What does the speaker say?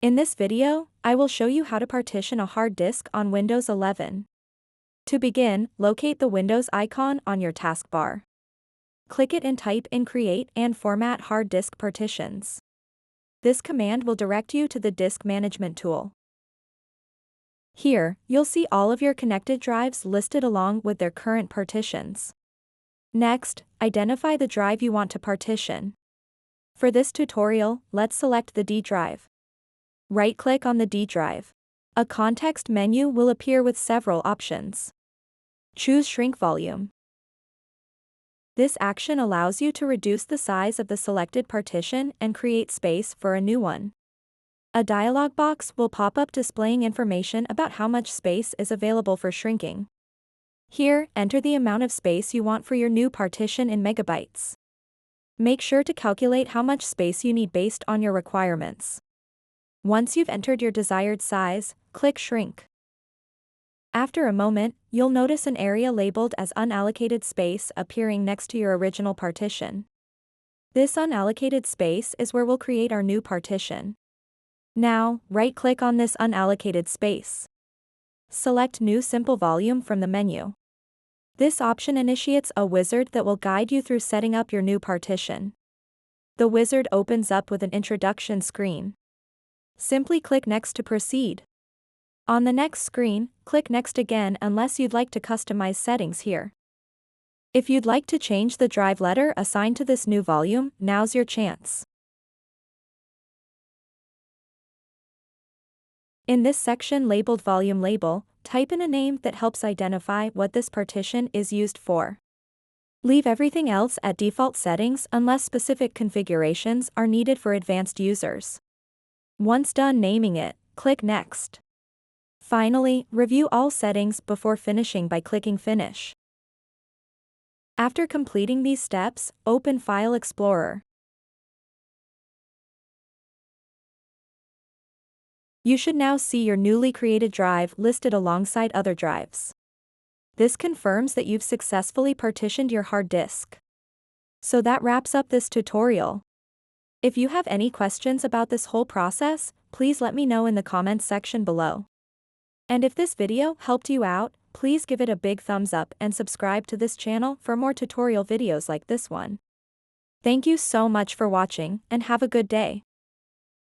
In this video, I will show you how to partition a hard disk on Windows 11. To begin, locate the Windows icon on your taskbar. Click it and type in Create and Format Hard Disk Partitions. This command will direct you to the Disk Management tool. Here, you'll see all of your connected drives listed along with their current partitions. Next, identify the drive you want to partition. For this tutorial, let's select the D drive. Right-click on the D drive. A context menu will appear with several options. Choose Shrink Volume. This action allows you to reduce the size of the selected partition and create space for a new one. A dialog box will pop up displaying information about how much space is available for shrinking. Here, enter the amount of space you want for your new partition in megabytes. Make sure to calculate how much space you need based on your requirements. Once you've entered your desired size, click Shrink. After a moment, you'll notice an area labeled as unallocated space appearing next to your original partition. This unallocated space is where we'll create our new partition. Now, right-click on this unallocated space. Select New Simple Volume from the menu. This option initiates a wizard that will guide you through setting up your new partition. The wizard opens up with an introduction screen. Simply click Next to proceed. On the next screen, click Next again unless you'd like to customize settings here. If you'd like to change the drive letter assigned to this new volume, now's your chance. In this section labeled Volume Label, type in a name that helps identify what this partition is used for. Leave everything else at default settings unless specific configurations are needed for advanced users. Once done naming it, click Next. Finally, review all settings before finishing by clicking Finish. After completing these steps, open File Explorer. You should now see your newly created drive listed alongside other drives. This confirms that you've successfully partitioned your hard disk. So that wraps up this tutorial. If you have any questions about this whole process, please let me know in the comments section below. And if this video helped you out, please give it a big thumbs up and subscribe to this channel for more tutorial videos like this one. Thank you so much for watching and have a good day.